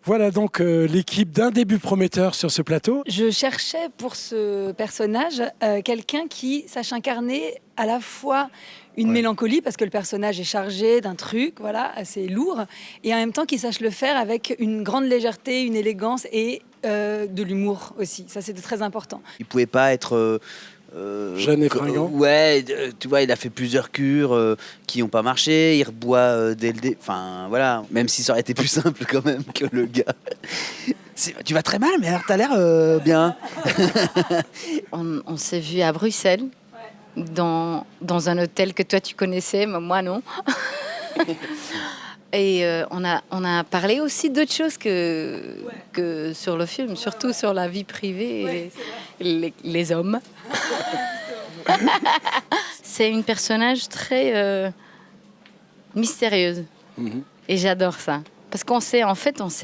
Voilà donc l'équipe d'un début prometteur sur ce plateau. Je cherchais pour ce personnage quelqu'un qui sache incarner à la fois une mélancolie, parce que le personnage est chargé d'un truc assez lourd, et en même temps qui sache le faire avec une grande légèreté, une élégance et de l'humour aussi. Ça, c'était très important. Il pouvait pas être... Jeune et fringant. Tu vois, il a fait plusieurs cures qui n'ont pas marché. Il reboit dès le début. Enfin, voilà. Même si ça aurait été plus simple quand même que le gars. Tu vas très mal, mais alors t'as l'air bien. On s'est vu à Bruxelles, dans un hôtel que toi tu connaissais, mais moi non. Et on a parlé aussi d'autres choses que sur le film, surtout sur la vie privée et les hommes. C'est une personnage très mystérieuse. Et j'adore ça. Parce qu'on sait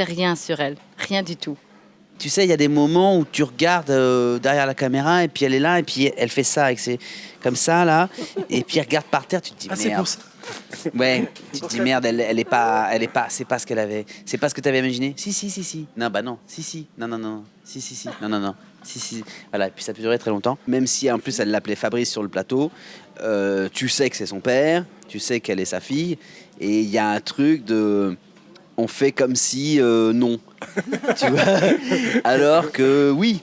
rien sur elle. Rien du tout. Tu sais, il y a des moments où tu regardes derrière la caméra et puis elle est là et puis elle fait ça avec comme ça là. Et puis elle regarde par terre, tu te dis merde. C'est pour ça. Ouais, tu te dis merde, elle est pas, c'est pas ce qu'elle avait, c'est pas ce que tu avais imaginé. Si. Non, bah non. Si. Non. Si. Non. Si. Voilà, et puis ça peut durer très longtemps. Même si en plus elle l'appelait Fabrice sur le plateau, tu sais que c'est son père, tu sais qu'elle est sa fille, et il y a un truc de, on fait comme si non. Tu vois, alors que oui,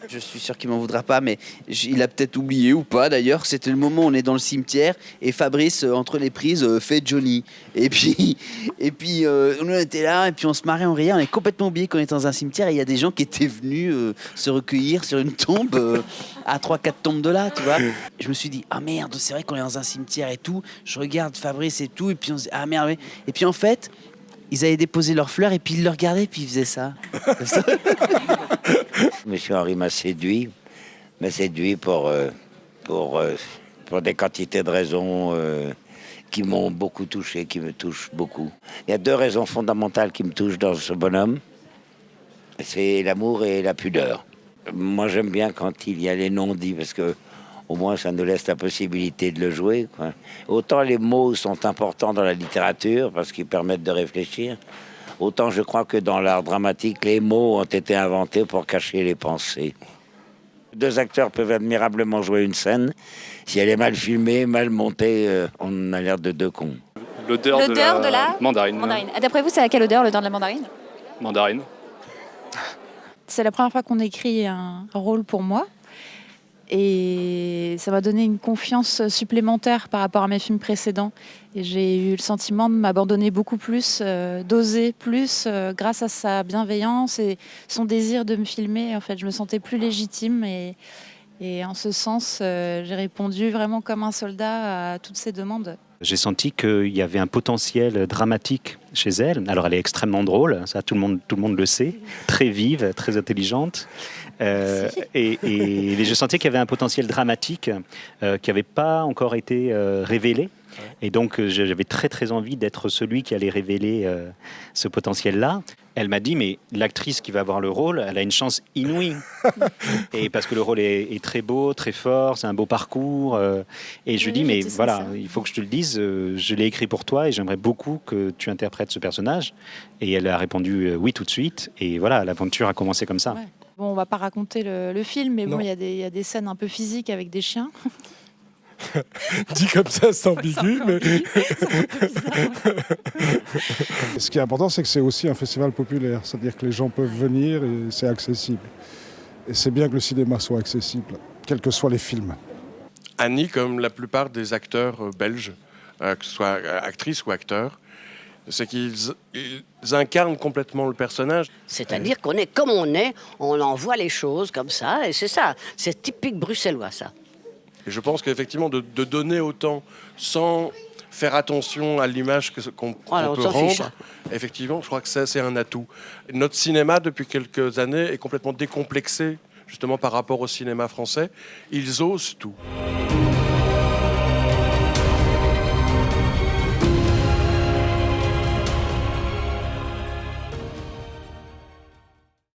je suis sûr qu'il m'en voudra pas, mais il a peut-être oublié ou pas d'ailleurs. C'était le moment où on est dans le cimetière et Fabrice entre les prises fait Johnny. Et puis on était là et puis on se marrait, on riait, on est complètement oublié qu'on était dans un cimetière et il y a des gens qui étaient venus se recueillir sur une tombe à 3-4 tombes de là, tu vois. Je me suis dit ah merde, c'est vrai qu'on est dans un cimetière et tout. Je regarde Fabrice et tout et puis on se dit ah merde. Et puis en fait, ils avaient déposé leurs fleurs et puis ils le regardaient et puis ils faisaient ça. Monsieur Henry m'a séduit pour des quantités de raisons qui m'ont beaucoup touché, qui me touchent beaucoup. Il y a 2 raisons fondamentales qui me touchent dans ce bonhomme. C'est l'amour et la pudeur. Moi, j'aime bien quand il y a les non-dits parce que au moins, ça nous laisse la possibilité de le jouer, quoi. Autant les mots sont importants dans la littérature parce qu'ils permettent de réfléchir, autant je crois que dans l'art dramatique, les mots ont été inventés pour cacher les pensées. 2 acteurs peuvent admirablement jouer une scène. Si elle est mal filmée, mal montée, on a l'air de 2 cons. L'odeur de la mandarine. D'après vous, c'est à quelle odeur l'odeur de la mandarine? Mandarine. C'est la première fois qu'on écrit un rôle pour moi. Et ça m'a donné une confiance supplémentaire par rapport à mes films précédents. Et j'ai eu le sentiment de m'abandonner beaucoup plus, d'oser plus, grâce à sa bienveillance et son désir de me filmer. En fait, je me sentais plus légitime et en ce sens, j'ai répondu vraiment comme un soldat à toutes ces demandes. J'ai senti qu'il y avait un potentiel dramatique chez elle. Alors, elle est extrêmement drôle, ça tout le monde le sait, très vive, très intelligente. Et je sentais qu'il y avait un potentiel dramatique qui n'avait pas encore été révélé. Et donc, j'avais très, très envie d'être celui qui allait révéler ce potentiel-là. Elle m'a dit, mais l'actrice qui va avoir le rôle, elle a une chance inouïe. Et parce que le rôle est très beau, très fort, c'est un beau parcours. Et je lui dis, mais voilà, il faut que je te le dise, je l'ai écrit pour toi et j'aimerais beaucoup que tu interprètes ce personnage. Et elle a répondu oui tout de suite. Et voilà, l'aventure a commencé comme ça. Ouais. Bon, on va pas raconter le film, mais bon, il y a des scènes un peu physiques avec des chiens. Dit comme ça, c'est ambigu, mais... Ce qui est important, c'est que c'est aussi un festival populaire, c'est-à-dire que les gens peuvent venir et c'est accessible. Et c'est bien que le cinéma soit accessible, quels que soient les films. Annie, comme la plupart des acteurs belges, que ce soit actrices ou acteurs, c'est qu'ils incarnent complètement le personnage. C'est-à-dire qu'on est comme on envoie les choses comme ça, et c'est ça, c'est typique bruxellois ça. Et je pense qu'effectivement, de donner autant sans faire attention à l'image qu'on peut rendre, effectivement, je crois que c'est un atout. Notre cinéma, depuis quelques années, est complètement décomplexé, justement par rapport au cinéma français. Ils osent tout.